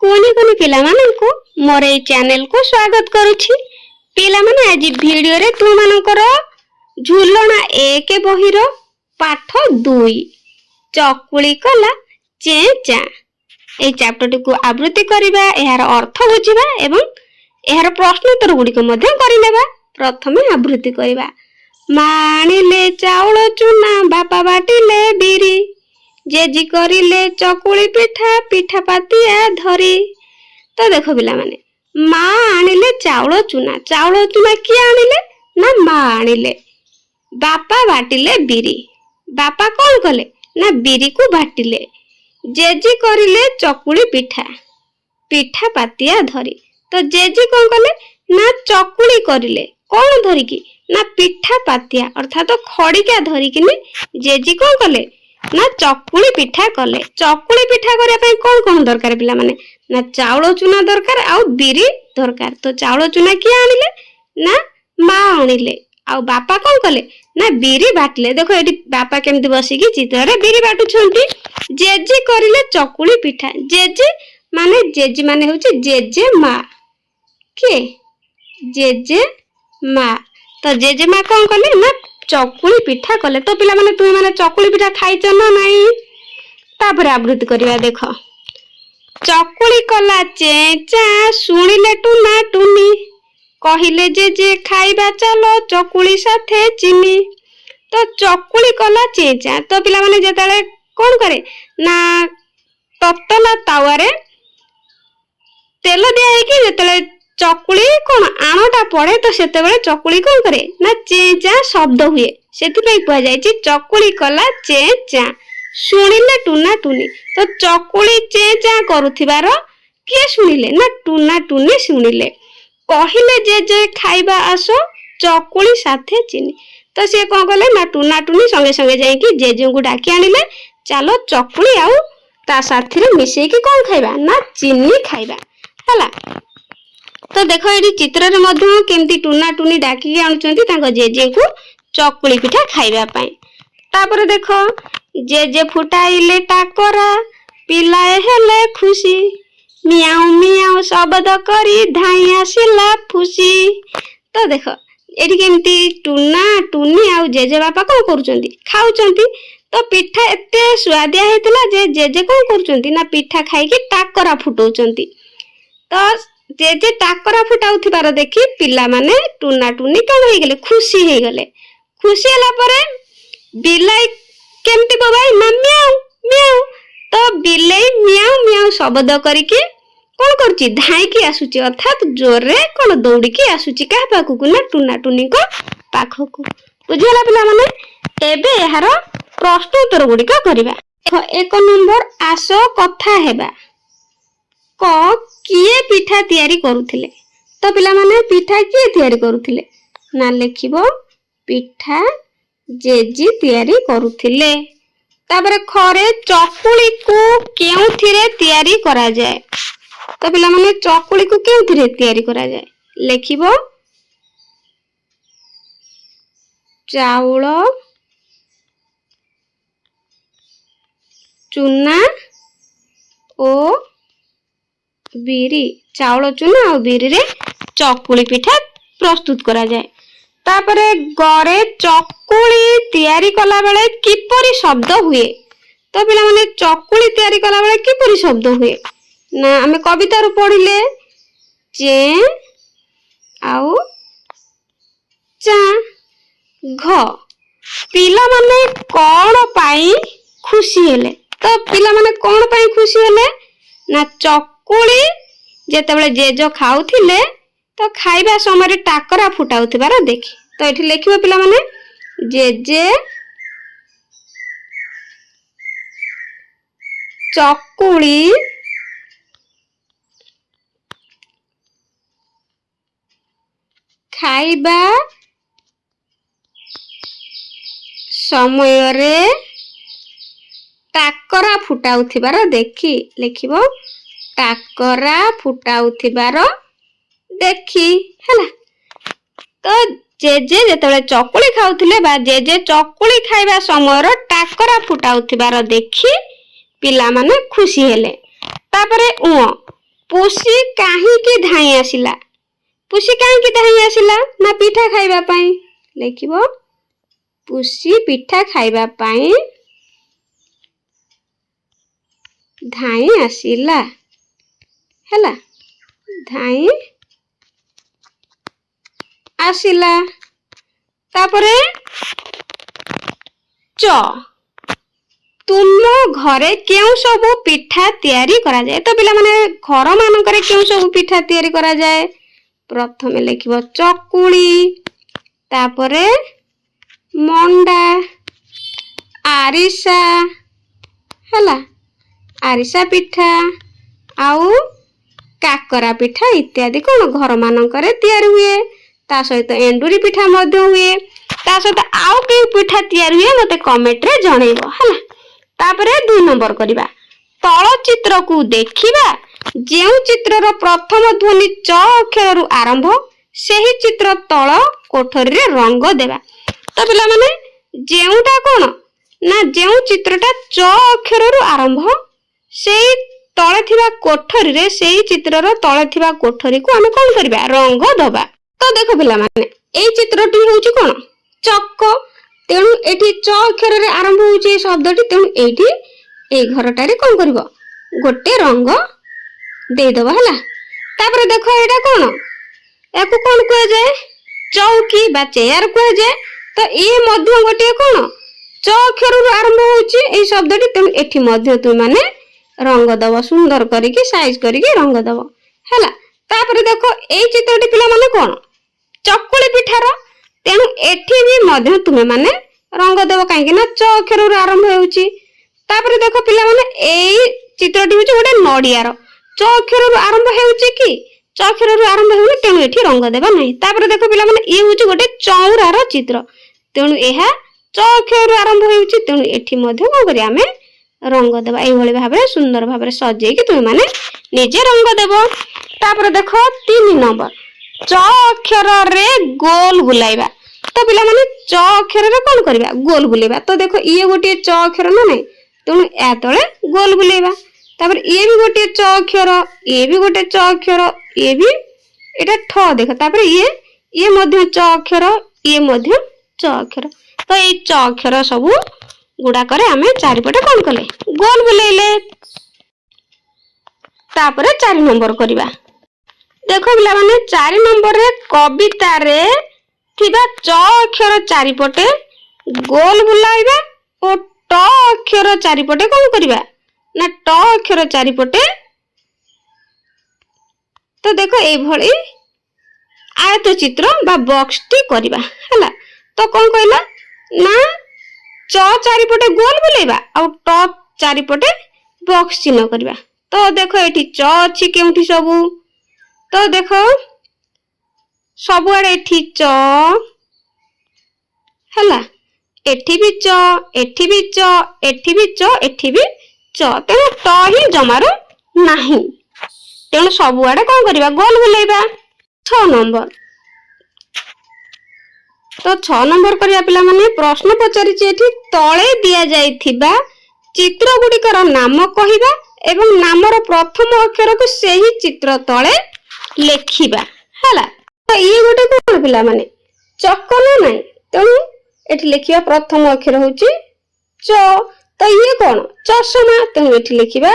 कुनी कुनी पिला माननकु मोर ए चैनल को स्वागत करूछि। पिला माने आज वीडियो रे तुम मानकर झुलना एक बहिरो पाठ 2 चकुली कला चे चा ए चैप्टर को आवृत्ति करिबा, एहार अर्थ बुझिबा एवं एहार प्रश्न उत्तर गुडी को मध्य करिनेबा। प्रथमे आवृत्ति करिबा। मानिले चाउल चुना बापा बाटिले बिरी, जेजी करिले चकुली पिठा पिठा पातिया धरी। तो देखो पिला माने माँ आनिले चाउल चुना किए आनिले ना माँ आनिले। बापा बाटिले बिरी, बापा कौन कले ना बिरी को बाटिले। जेजी करिले चकुली पिठा पिठा पातिया धरी। तो जेजी कौन कले ना चकुली करिले कौन धरिकी ना पिठा पातिया अर्थात खड़िका धरिकी जेजी कौन कले ना चकुली पिठा कले। चकुली पिठा करने कौन कौन दरकार पिला माने ना चाउल चुना दरकार आउ बिरी दरकार। तो चाउल चुना किए आनिले ना माँ आनिले। आउ बापा कौन कले ना बिरी बाटिले। देखो ये बापा केमती बसिकी चित्र रे बिरी बाटुछंती। जेजी करिले चकुली पिठा, जेजी माने होची जेजे माँ के जेजे माँ। तो जेजे माँ कौन कले ना चकुली पिठा कले। तो पिला माने तुम माने चकुली पिठा खाइछ ना नहीं। तापर आवृत्ति करिया। देखो चकुली कला चेचा सुनिले टुना टुनी, कहिले जेजे खाइबा चलो चकुली साथे चिनी। तो चकुली कला चेचा। तो पिला माने जेताले कौन करे ना ततला तावारे तेल दिया है कि जेताले चकुली कौन आणटा पड़े तो सेते बेले चकुली कौन करे ना चेचा शब्द हुए। सेति कुआ जाय चकुली कला चेचा सुनिले टुना टुनी। तो चकुली चेचा करुथिबार किए सुनिले ना टुना टुनी सुनिले। कहिले जे जे खाइबा आसो चकुली साथे चिनी। तो से कौन कले ना टुना टुनी संगे संगे जाई कि जेजे को डाकी आनिले, चलो चकुली आउ ता साथी रे मिसेई कि कौन खाइबा ना चिनी खाइबा हला। तो देखो ये चित्र रे मध्य केमती टुना टुनी डाकी आनुचंती तांको जेजे को चकुली पिठा खाइबा पई। तापर देखो जेजे फुटाइले टाकरा पिलाए हेले खुशी, मियाऊ मियाऊ शब्द करी धाई आसिला फुसी। तो देखो एठी केमती टुना टुनी आउ जेजे बापा कौन करूचंती खाउचंती। तो पिठा एते स्वादिया हेतिला जे जेजे कौन करूचंती ना पिठा खाइकी टाकरा फुटौचंती। तो जेजे टाकरा फुटाउथिबार देखि पिला माने टुना टुनी कौन हे गेले खुशी हे गेले। खुशी हला परे बिलाई केमती बोबाई ना म्याऊ म्याऊ। तो बिलाई म्याऊ म्याऊ शब्द करिके कौन करची धाईकी आसुची अर्थात जोर रे कौन दौड़िकी आसुची कहा पाखकु ना टुना टुनी को पाखकु। बुझिला पिला माने एबे एहार प्रश्न उत्तर गुडिक करिबा। देखो 1 नंबर आसो कथा हेबा। क किए पिठा तैयारी करुथिले। तो पिला माने पिठा किए तैयारी करुथिले ना लिखिबो पिठा जेजी तैयारी करुथिले। तापरे खरे चकुली को केउथिरे तैयारी करा जाए। तो पिला माने चकुली को केउथिरे तैयारी करा जाए लिखिबो चाउल चुना ओ बिरी। चाउल चुना और बिरी रे चकुली पिठा प्रस्तुत करा जाए। तापरे गरे चकुली तैयारी कला बेले किपरि शब्द हुए। तो पिला माने चकुली तैयारी कला बेले किपरि शब्द हुए ना आमे कविता रो पढिले चे आउ चा घ। पिला माने कोन पाई खुशी हेले। तो पिला माने कोन पाई खुशी हेले ना चकुली जेतेबेले जेजो खाउथिले तो खाइबा समय टाकरा फुटाउथिबार देखि। तो एठी लिखिबो पिला माने जेजे चकुली खाइबा समय रे टाकरा फुटाउथिबार देखि लिखिबो टाकरा फुटाउथिबार देखि हैला। तो जेजे जेतेबेले चकुली खाउथिले बा जेजे चकुली खाइबा समय टाकरा फुटाउथिबार देखि पिला माने खुशी हेले। तापरे पुसी काहींकी धाई आसिला पुसी काहींकी धाई आसिला ना पिठा खाइबा पई लेखिबो पुसी पिठा खाइबा पई धाई आसिला हैला धाई आसिला तापरे च तुम घरे केउ सबु पिठा तैयारी करा जाए तो पिला माने घर मानकरे केउ सबु पिठा तैयारी करा जाए प्रथमे लिखिबो चकुली तापरे मंडा आरिसा हला आरिसा पिठा आउ काकरा पिठा इत्यादि कोन घर मानकरे तैयारी हुए ता सहित एंडुरी पिठा मध्य हुए ता सहित आउ के पिठा तैयारी हुए मते कमेंट रे जणैबो हला तापरे 2 नंबर करिबा तळ चित्र को देखिबा जेउ चित्र रो प्रथम ध्वनि च अक्षर रु आरंभ सेही चित्र तळ कोठरी रे रंग देबा तो पिला माने जेउटा कोन ना जेउ चित्रटा च अक्षर रु आरंभ सेही तळे थिबा कोठरी रे सेही चित्र रो तळे थिबा कोठरी को हम कोन करबा रंग दबा तो देखो पिला माने एई चित्रटी होउची कोन चक्क तेणु एठी च अक्षर रे आरंभ होउची शब्दटी तेणु एठी ए घरटारे कोन करबो गोटे रंग दे दबा हला तापर देखो एटा कोन याकू कोन कह जाय चौकी बा चेयर कह जाय तो ए मध्य गोटे कोन च अक्षर रे आरंभ होउची ए शब्दटी तेणु एठी मध्य तु माने रंग दबो सुंदर करिके साइज करिके रंग दबो हला तापर देखो ए चित्रटी पिला माने कोन चकुली पिठार तेणु एठी भी मध्य तुमे माने रंग देव कहीं ना च अक्षर रे आरंभ होउची तापर देखो पिला माने एई चित्रटी होची गोटे नडियार च अक्षर रे आरंभ होउची कि च अक्षर रे आरंभ होउनी तेणु एठी रंग देबा नहीं तापर देखो पिला माने ई होची गोटे चौरार चित्र तेणु एहा च अक्षर रे आरंभ होउची तेणु एठी मध्य को करी आमे रंग देबा एई भली भाबरे सुंदर भाबरे सजेई कि तुमे माने निजे रंग देबो तापर देखो 3 नंबर च अक्षर रे गोल बुलाइबा तो पिला माने च अक्षर रे कोन करबा गोल बुलेबा तो देखो ये गोटे च अक्षर ना नहीं तेणु या तळे गोल बुलेबा तापर ये भी गोटे च अक्षर ये भी गोटे च अक्षर ये भी एटा ठ देखो तापर ये मध्य च अक्षर ये मध्य च अक्षर तो ये च अक्षर सब गुडा करे आमे चारिपटे कोन कले गोल बुलेले तापर 4 नंबर करिबा देखो पिला माने 4 नंबर रे कविता रे थिबा च अक्षर चारिपटे गोल बुलाइबा और ट अक्षर चारिपटे कोन करिबा ना ट अक्षर चारिपटे तो देखो ए भली आयत चित्र बा बॉक्स टी करिबा हला तो कोन कहला ना च चारिपटे गोल बुलाइबा और ट चारिपटे बॉक्स चिन्ह करिबा तो देखो एठी च अछि केउठी सबु तो देखो सब आड़े एठी च हला एठी भी च एठी भी च एठी भी च एठी भी च तेणु ट ही जमारो नाही तेणु सब आड़े कोन करिबा गोल बुलाइबा 6 नंबर तो 6 नंबर करिया पिला माने प्रश्न पचारि छि एठी तळे दिया जाइथिबा चित्र गुडिकर नाम कहिबा एवं नामर प्रथम अक्षर को सेही चित्र तळे लेखिबा हला तो ये गोटे कोन पिला माने चक्क न नाही तेणु एठी लेखिबा प्रथम अक्षर होची च तो ये कोन चषमा तेणु एठी लेखिबा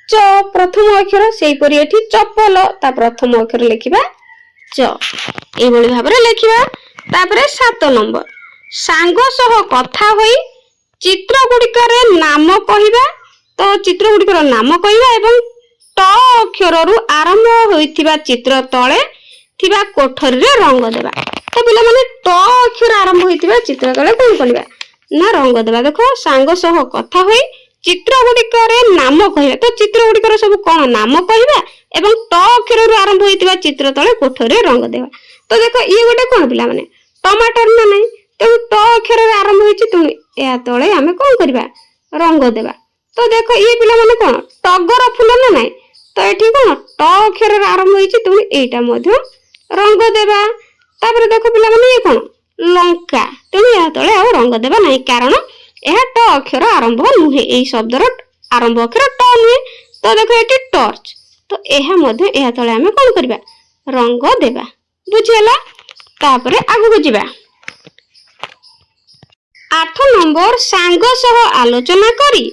च प्रथम अक्षर सेही परि एठी चप्पल ता प्रथम अक्षर लेखिबा च ए भली भाबरे लेखिबा तापरे 7 नंबर सांग सह कथा होई चित्र गुडिकर नाम कहिबा तो चित्र गुडिकर नाम कहिबा एवं ट अक्षर रु आरंभ होइथिबा चित्र तळे थिबा कोठरी रे रंग देबा तो पिला माने ट अक्षर आरंभ होइथिबा चित्र तळे कोन करिबा ना रंग देबा देखो सांग सह कथा होई चित्र गुडिकर नाम कहिबा तो चित्र गुडिकर सब कोन नाम कहिबा एवं ट अक्षर रु आरंभ होइथिबा चित्र तळे कोठरी रे रंग देबा तो देखो ये गोटे कोन पिला माने टमाटर ना नहीं तेणु ट अक्षर रे आरंभ होइछि तेणु या तळे आमे कोन करिबा रंग देबा तो देखो ये पिला माने कोन टगर फूल ना नहीं तो एठी कोन ट अक्षर रे आरंभ होइछि तेणु एटा मध्य रंग देबा तापर देखो पिला माने ये कोन लंका तेणु या तळे आ रंग देबा नहीं कारण एहा ट अक्षर आरंभ नुहे एई शब्दर आरंभ अक्षर ट नुहे तो देखो एठी टॉर्च तो यह मध्य यह तले आम कौन करवा रंग देवा बुझीगला। तापरे आगु जीवा 8 नंबर सांग सह आलोचना करी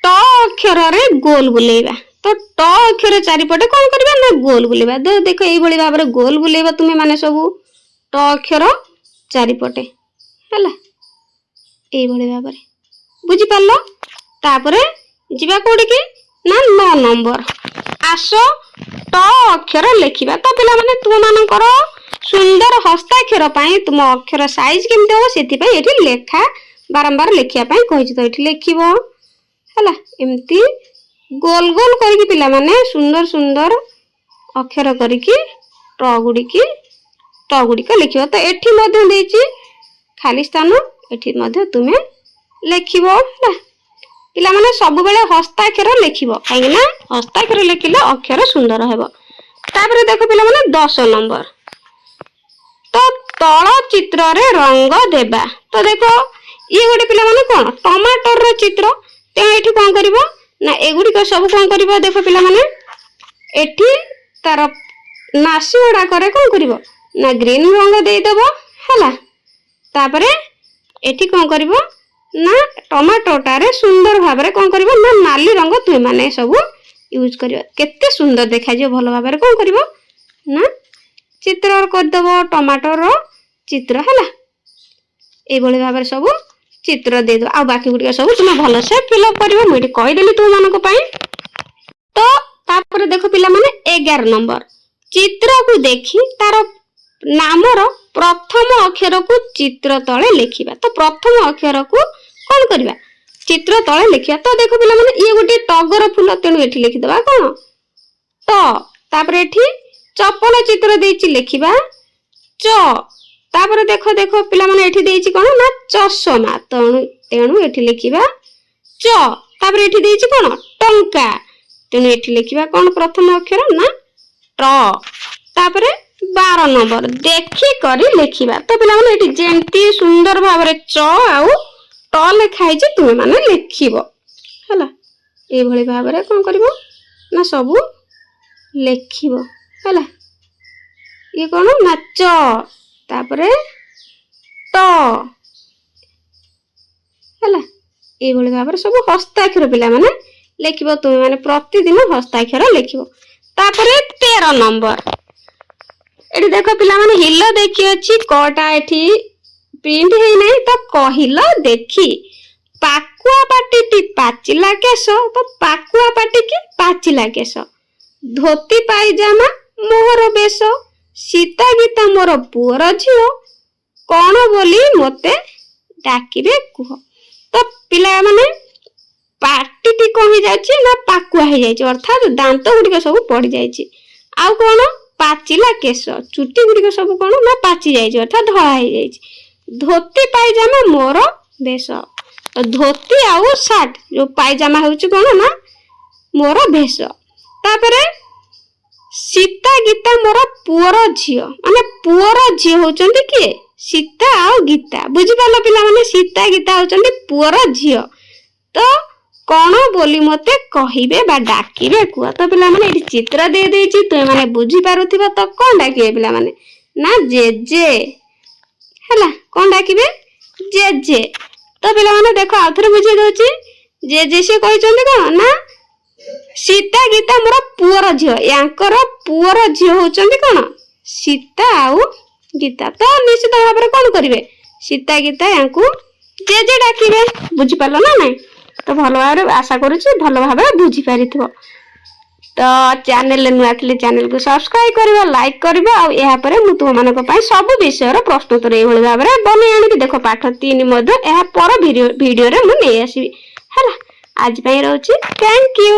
ट अक्षर रे गोल बुलेवा। तो ट अक्षर चारिपटे कौन करवा ना गोल बुलेवा। देख ये भाव में गोल बुलेवा तुम्हें माने सब ट अक्षर चारिपटे है ये भाव में बुझी पार्ल। तापरे जीवा कोड़ी की ना 9 नंबर आस ट अक्षर लिखा। तो पिला माने तुम मानकर सुंदर हस्ताक्षर पाई तुम अक्षर साइज केमती हो से लेखा बारंबार लिखिया पाई कहि। तो ये लिख है एमती गोल गोल करके पिला माने सुंदर सुंदर अक्षर करके ट गुड़िक लिख। तो ये खाली स्थान ये तुम्हें लिख पिला माने सब बेले हस्ताक्षर लिख कहीं हस्ताक्षर लिखिले अक्षर सुंदर हेबो। तापर देख पिला माने 10 नंबर तो तल चित्र रे रंग देबा। तो देखो ये गोटे पिला माने कोन टमाटर रो चित्र ते एठी कोन करबो ना एगुडी को सब कोन करबो। देखो पिला माने एठी तार नासी ओडा करे कोन करबो ना ग्रीन रंग दे देबो हैला। तापर एठी कोन करबो ना टमाटोटारे सुंदर भाव में कौन कर ना नाली रंग तुम मैंने सब यूज कर केते सुंदर देखा भल भाव में कौन कर ना चित्र करदेव टमाटर चित्र है ये भाव में सब चित्र देदेव। आ बाकी गुड़िक सब तुम भल से फिलअप कर मुझे कहीदेली तुम मान। तो तापर देख पिला माने 11 नंबर चित्र को देखी तार नामर प्रथम अक्षर को चित्र तले लिखा। तो प्रथम अक्षर को कौन करवा चित्र तले लिखा। तो देखो पिला माने ये गोटे टगर फूल तेणु ये लिखिदबा कौन तापर एठी चपल चित्र देछि लिखिबा च। तापर देखो देखो पिला माने एठी देछि कोन ना चषमा तेणु एठी लिखिबा च। तापर एठी देछि कोन टंका तेणु एठी लिखिबा कोन प्रथम अक्षर ना ट। तापर 12 नंबर देखी करी लिखिबा। तो पिला माने एठी जेंती सुंदर भाव रे च आउ ट लिखाई तुम माने लिखिबो हैला ए भली भाव रे कोन करबो ना सब लिखिबो हैला। ये कोन ना च तापरे ट हैला ए भली भाव रे सब हस्ताक्षर पिला माने लिखिबो तुम माने प्रतिदिन हस्ताक्षर लिखिबो। तापरे 13 नंबर एठी देखो पिला माने हिल देखि अछि कटा एठी प्रिंट है नहीं। तो कहिल देखी पाकुआ पाटी पाचिला केश। तो पाकुआ पाटी की पाचिला केश धोती पाइजामा मोहर बेश सीता गीता मोर पुअर झियो कौन बोली मते डाकिबे कुह। तो पिला माने पाटी कौन हो ना पाकुआ हो जाए अर्थात दांत गुड़िक सब पड़ जाए। आउ कौन पाचिला केश चुटी गुड़िक सब कौन ना पाचि जाए अर्थात धड़ा हो जाए। धोती पाइजामा मोर भेष। तो धोती आउ सार्ट जो पाइजामा होउची कोन ना मोर भेष। तापरे सीता गीता मोर पुअर झियो माने पुअर झियो होचंदी के सीता आउ गीता बुझी पालो पिला माने सीता गीता होचंदी पुअर झियो। तो कौन बोली मते कहिबे बा डाकिबे कुआ। तो पिला माने एठी चित्र दे देछि तुम माने बुझी पारुथिबो। तो कौन डाकिबे पिला माने ना जेजे हैला कौन डाकिबे जेजे। तो पिला माने देखो आउथरे बुझे दउची जेजे से कहचंदी कोन ना सीता गीता मोर पुअर झियो यांकर पुअर झियो होचंदी कोन सीता आउ गीता। तो निश्चित भाव में कौन करिवे सीता गीता यांकू जेजे डाकिबे बुझी पालो ना नहीं। तो भल भाव आशा करुछि भल भाव बुझी पारिथिबो। तो चैनल नुआ थिले चैनल को सब्सक्राइब करिवो लाइक करिवो आ एहा परे मु तुम मानक पई सब विषय रो प्रश्नोत्तर एई भली भाव रे बनै आनि देखो पाठ 3 मध्ये एहा पर वीडियो रे मु नै आसीबी हैला। आज पई रहउछि थैंक यू।